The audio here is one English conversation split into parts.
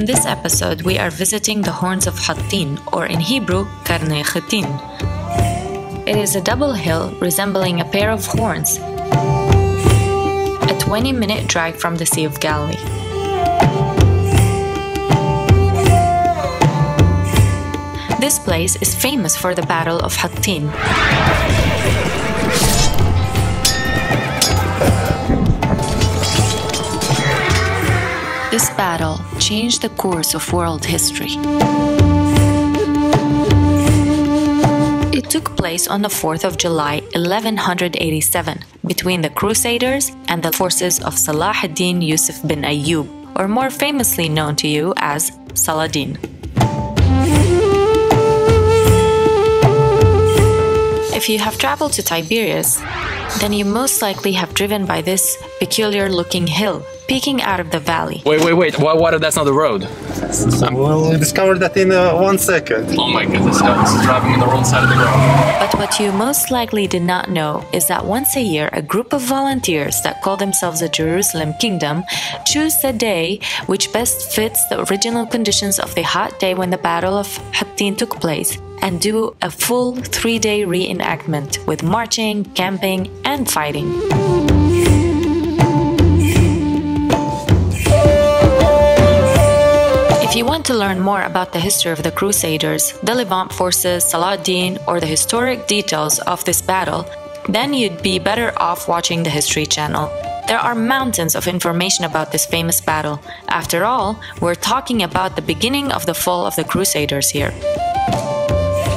In this episode, we are visiting the Horns of Hattin, or in Hebrew, Karnei Hittin. It is a double hill resembling a pair of horns, a 20-minute drive from the Sea of Galilee. This place is famous for the Battle of Hattin. This battle changed the course of world history. It took place on the 4th of July, 1187, between the Crusaders and the forces of Saladin Yusuf bin Ayyub, or more famously known to you as Saladin. If you have traveled to Tiberias, then you most likely have driven by this peculiar-looking hill peeking out of the valley. Wait. What if that's not the road? Well, we discovered that in 1 second. Oh my goodness, this is driving on the wrong side of the road. But what you most likely did not know is that once a year, a group of volunteers that call themselves the Jerusalem Kingdom choose the day which best fits the original conditions of the hot day when the Battle of Hattin took place, and do a full 3-day reenactment with marching, camping, and fighting. If you want to learn more about the history of the Crusaders, the Levant forces, Saladin, or the historic details of this battle, then you'd be better off watching the History Channel. There are mountains of information about this famous battle. After all, we're talking about the beginning of the fall of the Crusaders here.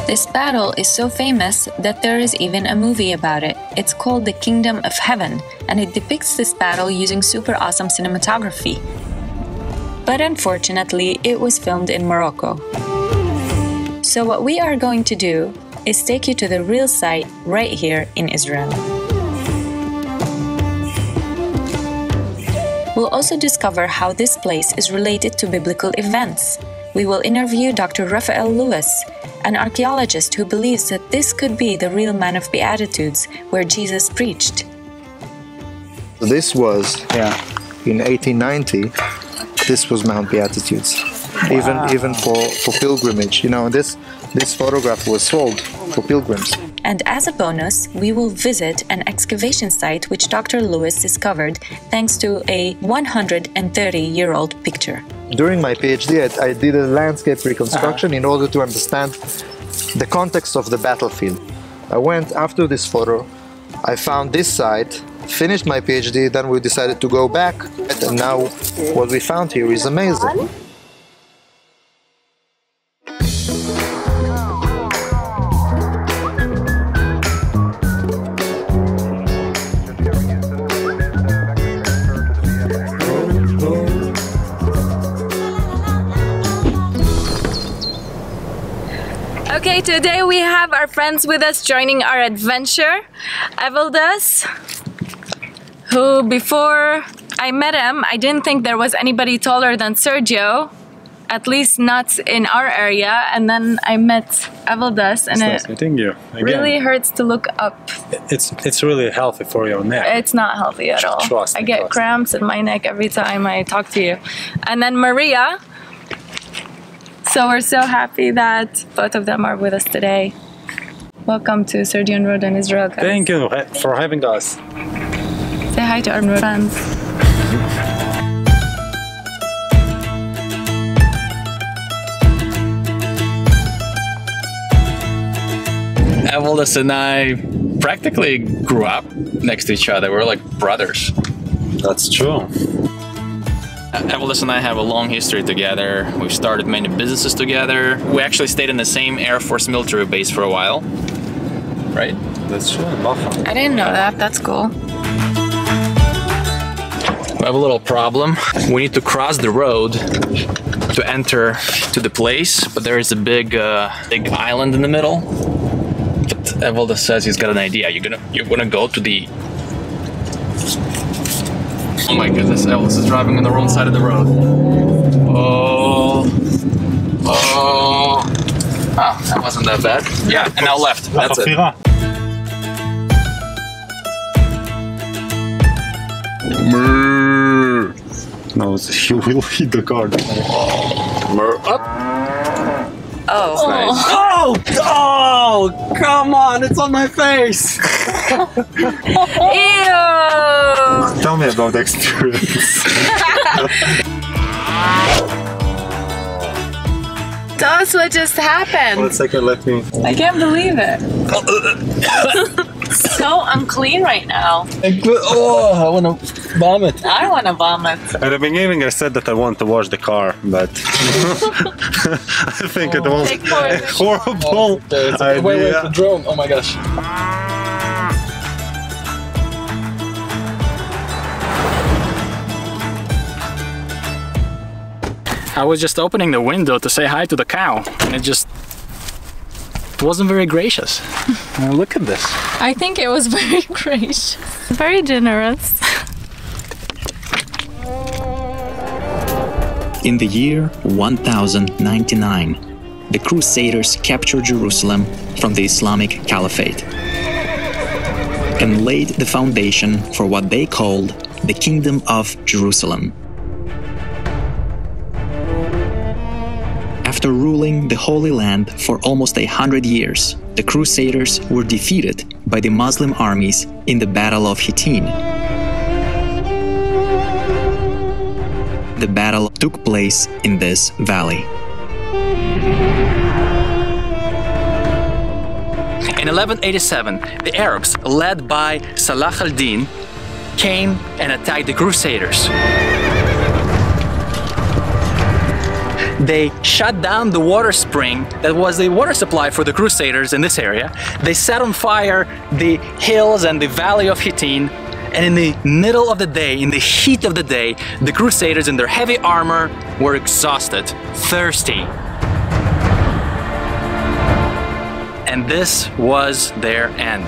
This battle is so famous that there is even a movie about it. It's called The Kingdom of Heaven, and it depicts this battle using super awesome cinematography. But unfortunately, it was filmed in Morocco. So what we are going to do is take you to the real site right here in Israel. We'll also discover how this place is related to biblical events. We will interview Dr. Rafael Lewis, an archaeologist who believes that this could be the real Mt Beatitudes where Jesus preached. This was, in 1890, this was Mt Beatitudes. Wow. Even for pilgrimage. You know, this photograph was sold for pilgrims. And as a bonus, we will visit an excavation site which Dr. Lewis discovered thanks to a 130-year-old picture. During my PhD, I did a landscape reconstruction in order to understand the context of the battlefield. I went after this photo, I found this site, finished my PhD, then we decided to go back, and now what we found here is amazing. Okay, today we have our friends with us joining our adventure. Evaldas, who before I met him, I didn't think there was anybody taller than Sergio, at least not in our area. And then I met Evaldas, and nice meeting you again. Really hurts to look up. It's really healthy for your neck. It's not healthy at all. I get cramps in my neck every time I talk to you. And then Maria. So we're so happy that both of them are with us today. Welcome to Sergio and Rhoda in Israel, guys. Thank you for having us. Say hi to our friends. Evaldas and I practically grew up next to each other. We're like brothers. That's true. Evaldas and I have a long history together. We've started many businesses together. We actually stayed in the same Air Force military base for a while. Right? That's true. I didn't know that. That's cool. We have a little problem. We need to cross the road to enter to the place, but there is a big island in the middle. But Evaldas says he's got an idea. You're gonna go to the... Oh my goodness, Evaldas is driving on the wrong side of the road. That wasn't that bad. Yeah, and now left. That's it. No, you will hit the card. Oh. Oh! Oh! Come on! It's on my face! Ew! Tell me about the experience. Tell us what just happened. 1 second, let me... I can't believe it. So unclean right now. Oh, I want to vomit. I want to vomit. At the beginning I said that I want to wash the car, but... I think it was a horrible idea. Wait, the drone. Oh my gosh. I was just opening the window to say hi to the cow, and it wasn't very gracious. Look at this. I think it was very gracious. Very generous. In the year 1099, the Crusaders captured Jerusalem from the Islamic Caliphate and laid the foundation for what they called the Kingdom of Jerusalem. After ruling the Holy Land for almost 100 years, the Crusaders were defeated by the Muslim armies in the Battle of Hittin. The battle took place in this valley. In 1187, the Arabs, led by Saladin, came and attacked the Crusaders. They shut down the water spring that was the water supply for the Crusaders in this area. They set on fire the hills and the valley of Hittin. And in the middle of the day, in the heat of the day, the Crusaders in their heavy armor were exhausted, thirsty. And this was their end.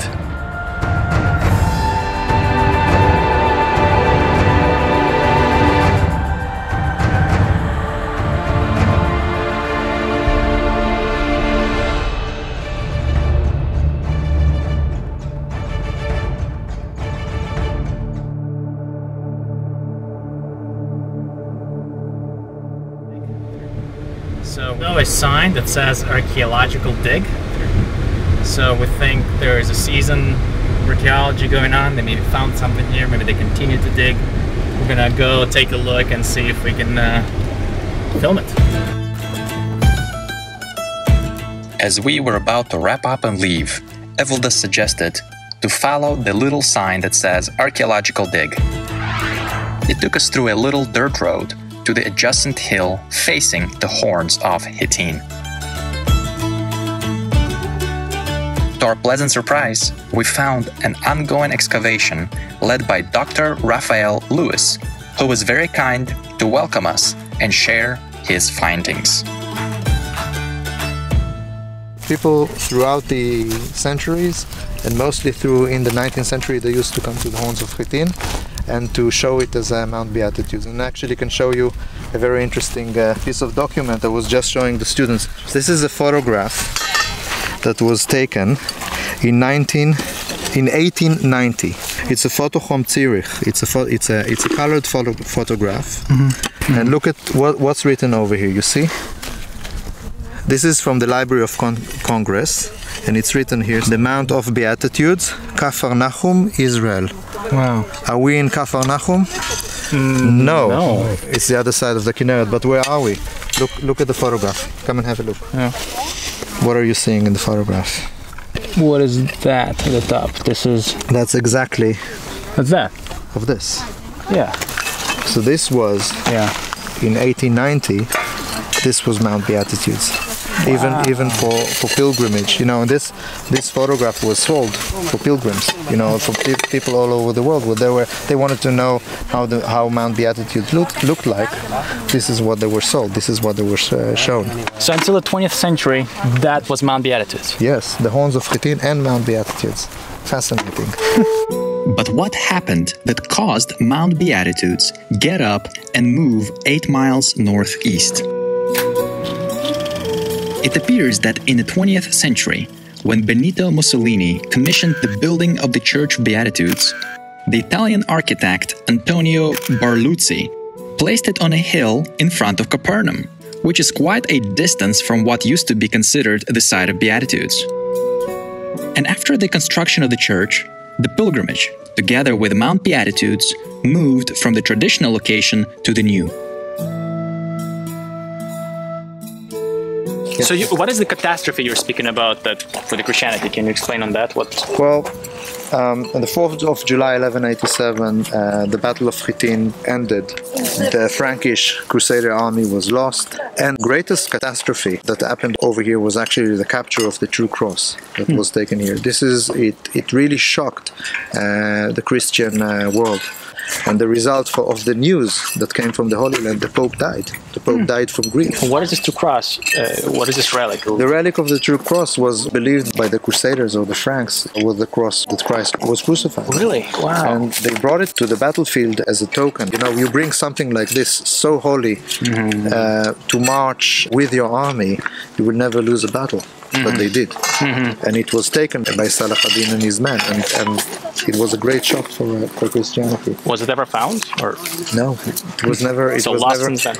So we know a sign that says archaeological dig. So we think there is a season of archaeology going on. They maybe found something here, maybe they continue to dig. We're gonna go take a look and see if we can film it. As we were about to wrap up and leave, Evalda suggested to follow the little sign that says archaeological dig. It took us through a little dirt road to the adjacent hill facing the Horns of Hattin. To our pleasant surprise, we found an ongoing excavation led by Dr. Rafael Lewis, who was very kind to welcome us and share his findings. People throughout the centuries, and mostly in the 19th century, they used to come to the Horns of Hattin and to show it as Mt Beatitudes. And actually can show you a very interesting piece of document I was just showing the students. This is a photograph that was taken in 1890. It's a photo from Zurich. It's a colored photograph. Mm-hmm. And look at what's written over here. You see? This is from the Library of Congress, and it's written here: the Mount of Beatitudes, Kafar Nahum, Israel. Wow. Are we in Kafar Nahum? No. It's the other side of the Kinneret. But where are we? Look at the photograph. Come and have a look. Yeah. What are you seeing in the photograph? What is that at the top? That's exactly... What's that? Of this. Yeah. So this was... Yeah. In 1890, this was Mount Beatitudes. Wow. Even for pilgrimage, and this photograph was sold for pilgrims, for people all over the world. They wanted to know how Mount Beatitudes looked like. This is what they were sold. This is what they were shown. So until the 20th century, that was Mount Beatitudes. Yes, the Horns of Hattin and Mount Beatitudes. Fascinating. But what happened that caused Mt Beatitudes get up and move 8 miles northeast? It appears that in the 20th century, when Benito Mussolini commissioned the building of the Church of Beatitudes, the Italian architect Antonio Barluzzi placed it on a hill in front of Capernaum, which is quite a distance from what used to be considered the site of Beatitudes. And after the construction of the church, the pilgrimage, together with Mt Beatitudes, moved from the traditional location to the new. So what is the catastrophe you're speaking about that for the Christianity? Can you explain on that? Well, on the 4th of July 1187, the Battle of Hittin ended. The Frankish Crusader army was lost, and greatest catastrophe that happened over here was actually the capture of the true cross that was taken here. This is it really shocked the Christian world. And the result of the news that came from the Holy Land, the Pope died. The Pope died from grief. What is this true cross? What is this relic? The relic of the true cross was believed by the Crusaders or the Franks was the cross that Christ was crucified. Really? Wow. And they brought it to the battlefield as a token. You know, you bring something like this, so holy, to march with your army, you will never lose a battle. But they did. And it was taken by Saladin and his men. And it was a great shock for Christianity. Was it ever found? Or no, it was never. So lost since then.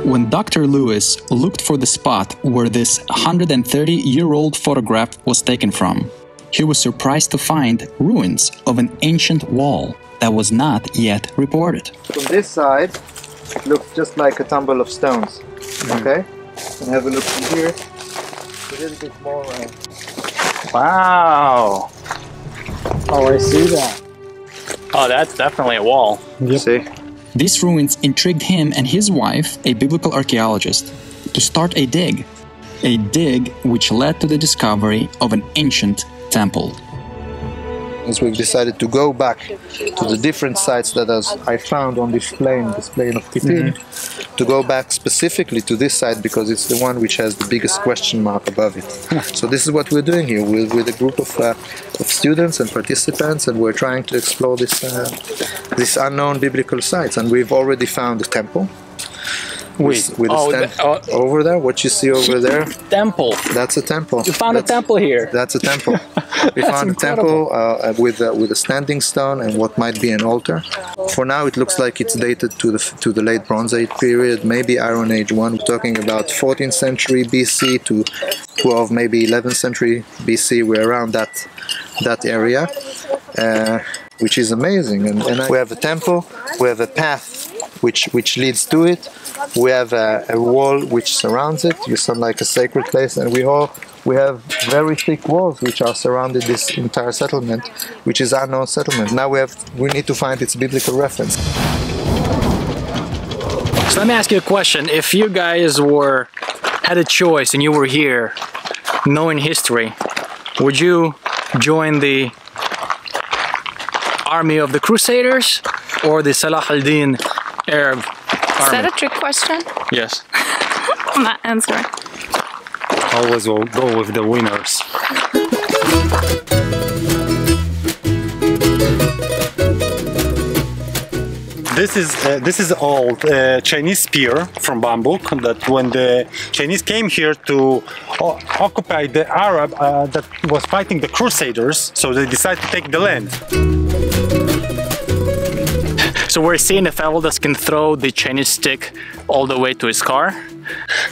When Dr. Lewis looked for the spot where this 130-year-old photograph was taken from, he was surprised to find ruins of an ancient wall that was not yet reported. From this side, it looks just like a tumble of stones. Okay? And have a look from here. A little bit more. Wow. Oh, I see that. Oh, that's definitely a wall. Yep. See? These ruins intrigued him and his wife, a biblical archaeologist, to start a dig which led to the discovery of an ancient temple. As we've decided to go back to the different sites that I found on this plain of Hittin, to go back specifically to this site because it's the one which has the biggest question mark above it. So this is what we're doing here. We're with a group of students and participants, and we're trying to explore this unknown biblical sites. And we've already found a temple. Over there, what you see over there? Temple. That's a temple. You found a temple here. That's a temple. We found incredible. A temple with a standing stone and what might be an altar. For now, it looks like it's dated to the late Bronze Age period, maybe Iron Age 1. We're talking about 14th century BC to 12, maybe 11th century BC. We're around that area, which is amazing. And we have a temple. We have a path which leads to it. We have a wall which surrounds it. You sound like a sacred place, and we have very thick walls which are surrounded this entire settlement, which is unknown settlement. Now we need to find its biblical reference. So let me ask you a question. If you guys had a choice and you were here, knowing history, would you join the army of the Crusaders or the Saladin Arab army? Is that a trick question? Yes. I'm not answering. Always will go with the winners. This is old Chinese spear from bamboo. That when the Chinese came here to occupy the Arab that was fighting the Crusaders, so they decided to take the land. So we're seeing if Evaldas can throw the Chinese stick all the way to his car.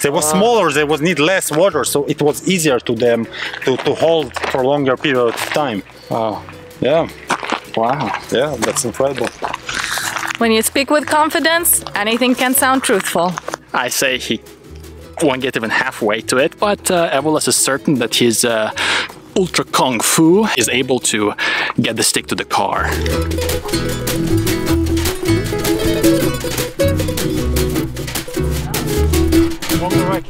They were smaller, they would need less water, so it was easier to them to hold for a longer period of time. Oh, yeah. Wow. Yeah, that's incredible. When you speak with confidence, anything can sound truthful. I say he won't get even halfway to it, but Evaldas is certain that his ultra kung fu is able to get the stick to the car. Right.